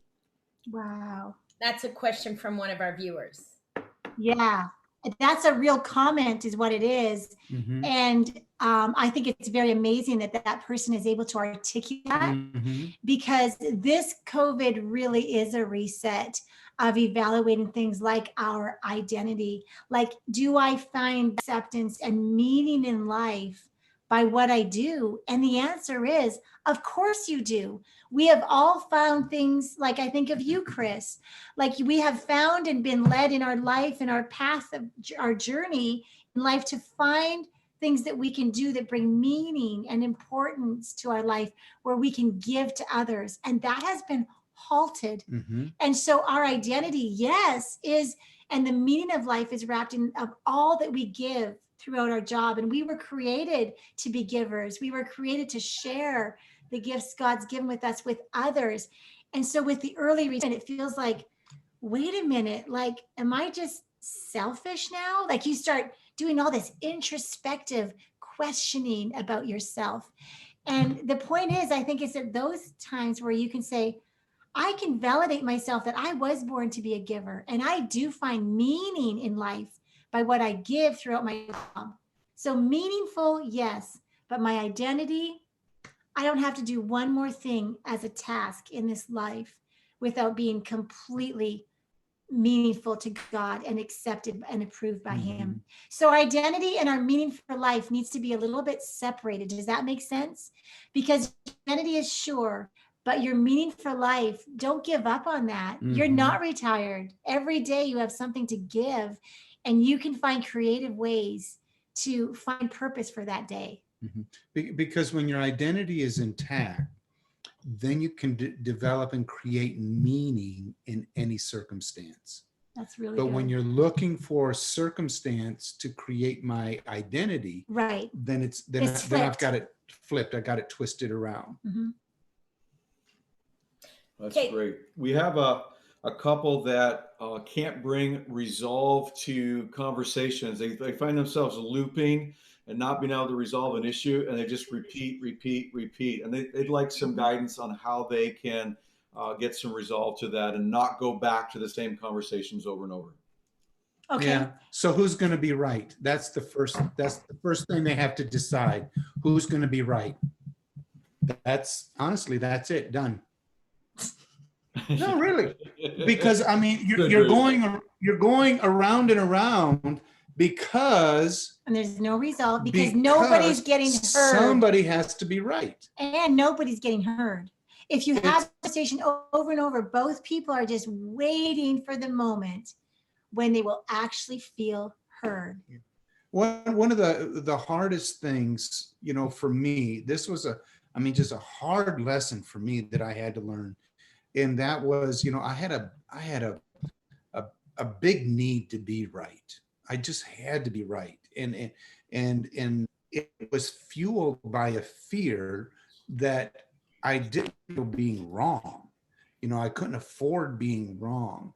Wow. That's a question from one of our viewers. Yeah, that's a real comment is what it is. And I think it's very amazing that person is able to articulate that, because this COVID really is a reset of evaluating things like our identity. Like, do I find acceptance and meaning in life by what I do? And the answer is, of course you do. We have all found things, like I think of you, Chris, like we have found and been led in our life and our path of our journey in life to find things that we can do that bring meaning and importance to our life, where we can give to others. And that has been halted. And so our identity, yes, is, and the meaning of life is wrapped in of all that we give throughout our job. And we were created to be givers. We were created to share the gifts God's given with us with others. And so with the early retirement, it feels like, wait a minute, like, am I just selfish now? Like, you start doing all this introspective questioning about yourself. And the point is, I think, is that those times where you can say, I can validate myself that I was born to be a giver, and I do find meaning in life by what I give throughout my job. So meaningful, yes, but my identity, I don't have to do one more thing as a task in this life without being completely meaningful to God and accepted and approved by Him. So our identity and our meaning for life needs to be a little bit separated. Does that make sense? Because identity is sure, but your meaning for life, don't give up on that. You're not retired. Every day you have something to give, and you can find creative ways to find purpose for that day. Because when your identity is intact, then you can develop and create meaning in any circumstance. That's really But good. when you're looking for circumstance to create my identity, right. then then I've flipped. got it flipped. I got it twisted around. Mm-hmm. That's Okay. great. We have a couple that can't bring resolve to conversations. They find themselves looping and not being able to resolve an issue, and they just repeat. And they'd like some guidance on how they can get some resolve to that and not go back to the same conversations over and over. Okay. Yeah. So who's going to be right? That's the first thing they have to decide. Who's going to be right? That's honestly, that's it. Done. No, really. Because I mean, you're going around and around because And there's no result because nobody's getting heard. Somebody has to be right. And nobody's getting heard. If you have a conversation over and over, both people are just waiting for the moment when they will actually feel heard. One of the hardest things, for me, this was just a hard lesson for me that I had to learn. And that was, I had a big need to be right. I just had to be right. And it was fueled by a fear that I didn't feel being wrong. I couldn't afford being wrong.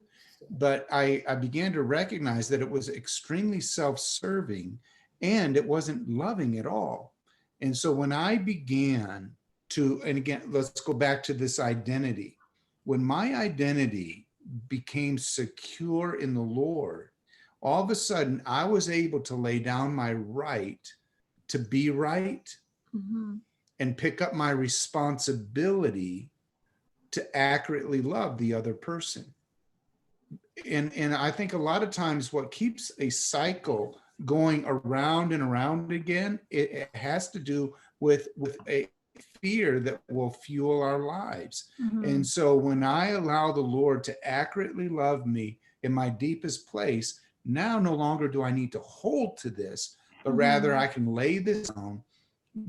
But I began to recognize that it was extremely self-serving and it wasn't loving at all. And so when I began to, and again, let's go back to this identity. When my identity became secure in the Lord, all of a sudden I was able to lay down my right to be right and pick up my responsibility to accurately love the other person. And I think a lot of times what keeps a cycle going around and around again, it has to do with a fear that will fuel our lives. And so when I allow the Lord to accurately love me in my deepest place, now no longer do I need to hold to this, but rather I can lay this down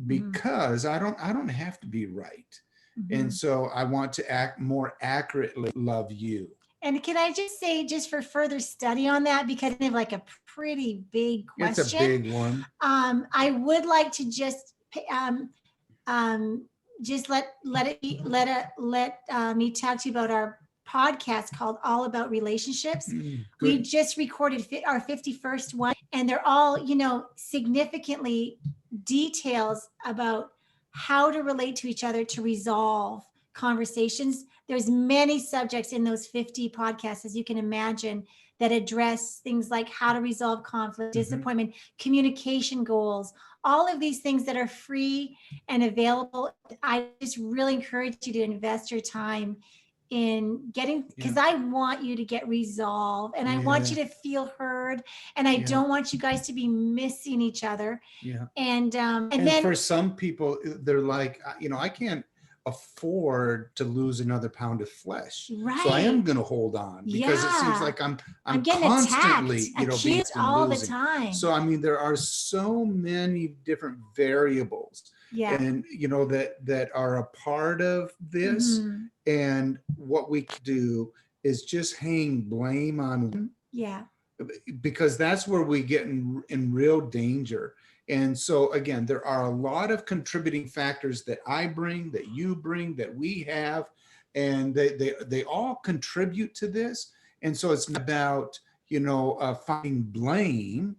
because I don't have to be right. And so I want to more accurately love you. And can I just say, just for further study on that, because I have like a pretty big question. It's a big one. I would like to just let me talk to you about our podcast called All About Relationships. We just recorded our 51st one, and they're all, significantly details about how to relate to each other to resolve conversations. There's many subjects in those 50 podcasts, as you can imagine, that address things like how to resolve conflict, disappointment, communication goals, all of these things that are free and available. I just really encourage you to invest your time in getting, because I want you to get resolved and I want you to feel heard, and I don't want you guys to be missing each other. And then for some people, they're like, I can't afford to lose another pound of flesh. Right. So I am going to hold on because it seems like I'm getting constantly, accused all the time. So, I mean, there are so many different variables and, that are a part of this. And what we can do is just hang blame on because that's where we get in real danger. And so again, there are a lot of contributing factors that I bring, that you bring, that we have, and they all contribute to this. And so it's not about, finding blame,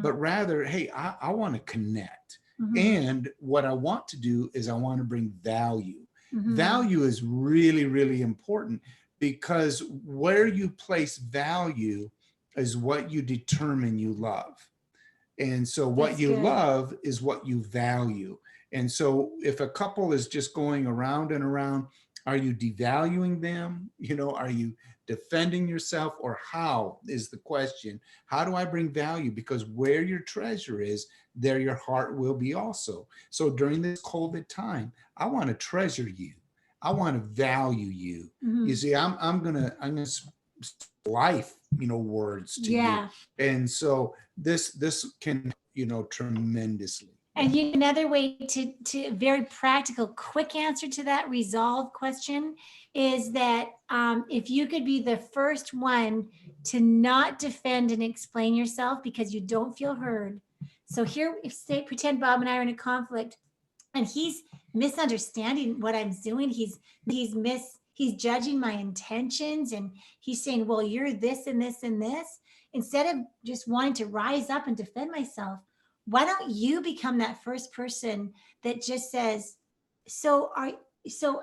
but rather, hey, I want to connect. And what I want to do is I want to bring value. Value is really, really important, because where you place value is what you determine you love. And so what you love is what you value. And so if a couple is just going around and around, are you devaluing them? Are you defending yourself, or how is the question? How do I bring value? Because where your treasure is, there your heart will be also. So during this COVID time, I want to treasure you. I want to value you. You see, I'm gonna life, words to you. And so this can, tremendously. And another way to very practical, quick answer to that resolve question is that if you could be the first one to not defend and explain yourself because you don't feel heard. So here, pretend Bob and I are in a conflict, and he's misunderstanding what I'm doing. He's judging my intentions, and he's saying, well, you're this and this and this. Instead of just wanting to rise up and defend myself, why don't you become that first person that just says, so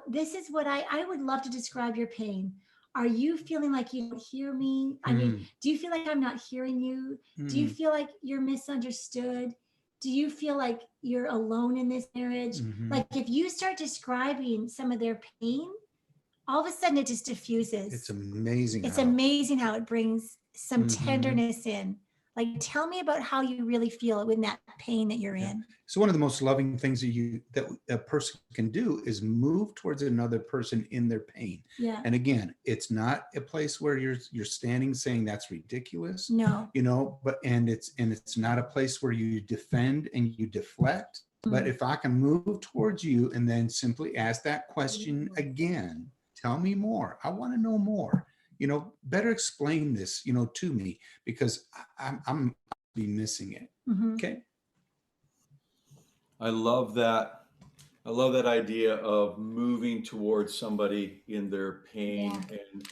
this is what I would love to describe your pain. Are you feeling like you don't hear me? I mean, do you feel like I'm not hearing you? Do you feel like you're misunderstood? Do you feel like you're alone in this marriage? Like if you start describing some of their pain, all of a sudden it just diffuses. It's amazing. It's amazing how it brings some tenderness in. Like, tell me about how you really feel in that pain that you're in. So one of the most loving things that a person can do is move towards another person in their pain. Yeah. And again, it's not a place where you're standing saying that's ridiculous. No. You know, and it's not a place where you defend and you deflect. But if I can move towards you and then simply ask that question again, tell me more. I want to know more. You know, better explain this, you know, to me, because I'm be missing it. Okay. I love that. I love that idea of moving towards somebody in their pain,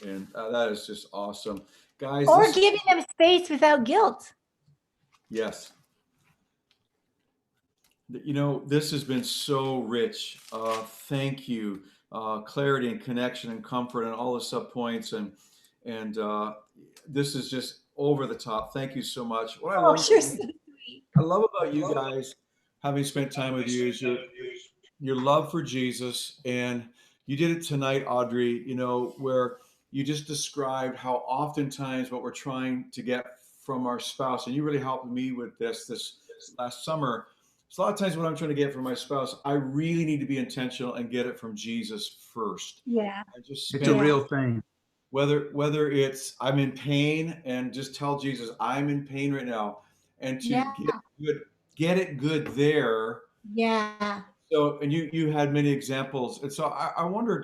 and that is just awesome, guys. Or giving them space without guilt. Yes. You know, this has been so rich. Thank you. Clarity and connection and comfort and all the subpoints, and this is just over the top. Thank you so much. What I love about you guys, having spent time with you, is your love for Jesus, and you did it tonight, Audrey. You know, where you just described how oftentimes what we're trying to get from our spouse, and you really helped me with this last summer. So a lot of times what I'm trying to get from my spouse, I really need to be intentional and get it from Jesus first. Yeah. It's a real thing. Whether it's I'm in pain and just tell Jesus I'm in pain right now, and to get it good there. Yeah. So, and you had many examples, and so I wonder,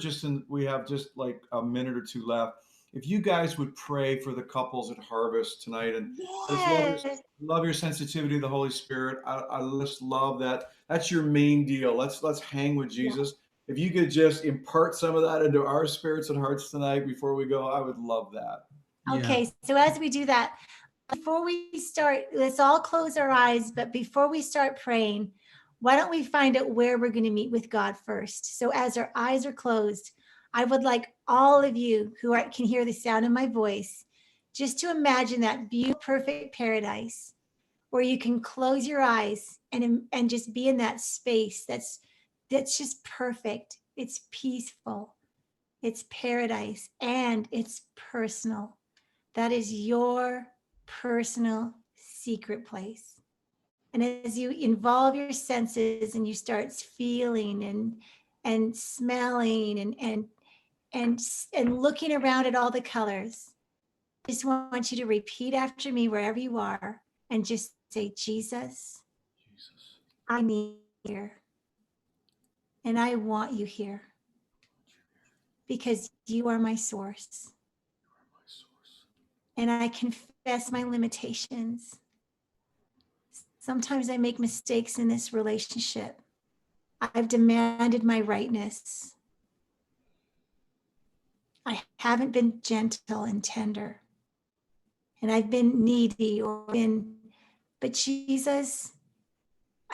we have just like a minute or two left, if you guys would pray for the couples at Harvest tonight, and I just love your sensitivity to the Holy Spirit. I just love that. That's your main deal. Let's hang with Jesus. If you could just impart some of that into our spirits and hearts tonight before we go, I would love that. Okay, so as we do that, before we start, let's all close our eyes, but before we start praying, why don't we find out where we're going to meet with God first? So as our eyes are closed, I would like all of you who can hear the sound of my voice, just to imagine that beautiful, perfect paradise where you can close your eyes and just be in that space that's just perfect. It's peaceful. It's paradise, and it's personal. That is your personal secret place. And as you involve your senses and you start feeling and smelling and looking around at all the colors, I just want you to repeat after me wherever you are and just say, Jesus, I need you here. And I want you here because you are my source. And I confess my limitations. Sometimes I make mistakes in this relationship. I've demanded my rightness. I haven't been gentle and tender. And I've been needy but Jesus,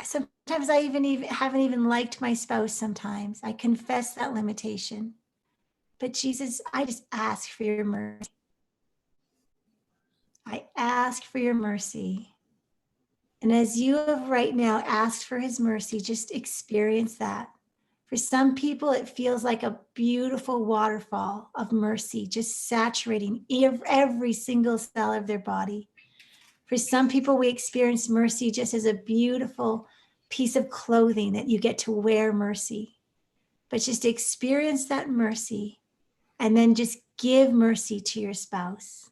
sometimes I haven't even liked my spouse sometimes. I confess that limitation. But Jesus, I just ask for your mercy. I ask for your mercy. And as you have right now asked for his mercy, just experience that. For some people, it feels like a beautiful waterfall of mercy, just saturating every single cell of their body. For some people, we experience mercy just as a beautiful piece of clothing that you get to wear mercy. But just experience that mercy and then just give mercy to your spouse,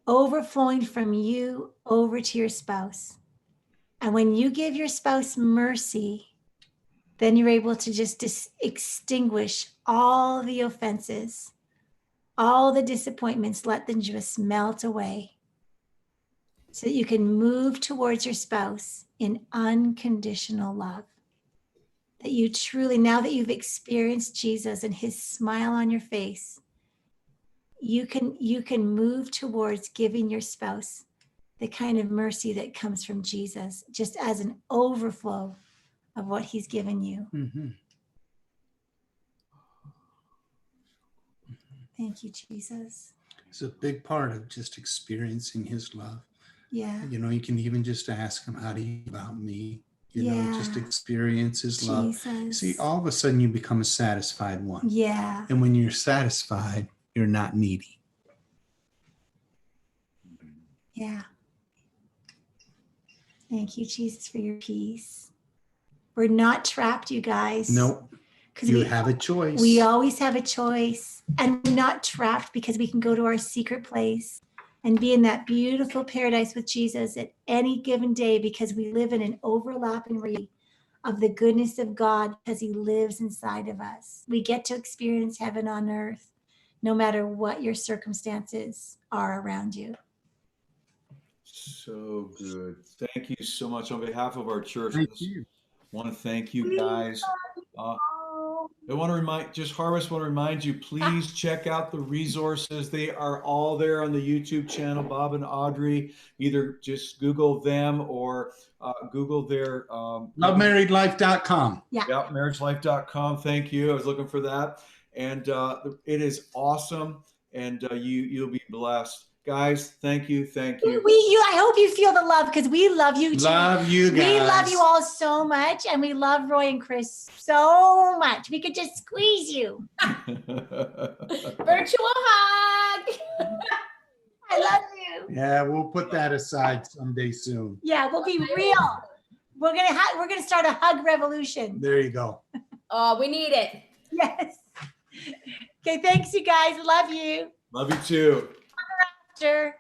overflowing from you over to your spouse. And when you give your spouse mercy, then you're able to just extinguish all the offenses, all the disappointments, let them just melt away so that you can move towards your spouse in unconditional love. That you truly, now that you've experienced Jesus and his smile on your face, you can move towards giving your spouse the kind of mercy that comes from Jesus, just as an overflow of what he's given you. Mm-hmm. Thank you, Jesus. It's a big part of just experiencing his love. Yeah. You know, you can even just ask him, how do you feel about me? You Yeah. know, just experience his love. Jesus. See, all of a sudden you become a satisfied one. Yeah. And when you're satisfied, you're not needy. Yeah. Thank you, Jesus, for your peace. We're not trapped, you guys. Nope. Because You have a choice. We always have a choice. And we're not trapped because we can go to our secret place and be in that beautiful paradise with Jesus at any given day, because we live in an overlapping reality of the goodness of God because he lives inside of us. We get to experience heaven on earth, no matter what your circumstances are around you. So good. Thank you so much on behalf of our church. Thank you. I want to thank you guys. I want to remind you, please check out the resources. They are all there on the YouTube channel, Bob and Audrey. Either just Google them or Google their LoveMarriedLife.com. Yeah. marriagelife.com. Thank you. I was looking for that. And it is awesome. And you'll be blessed. Guys, thank you. Thank you. I hope you feel the love, because we love you too. Love you guys. We love you all so much, and we love Roy and Chris so much. We could just squeeze you. Virtual hug. I love you. Yeah, we'll put that aside someday soon. Yeah, we'll be real. We're gonna start a hug revolution. There you go. Oh, we need it. Yes. Okay, thanks, you guys. Love you. Love you too. Sure.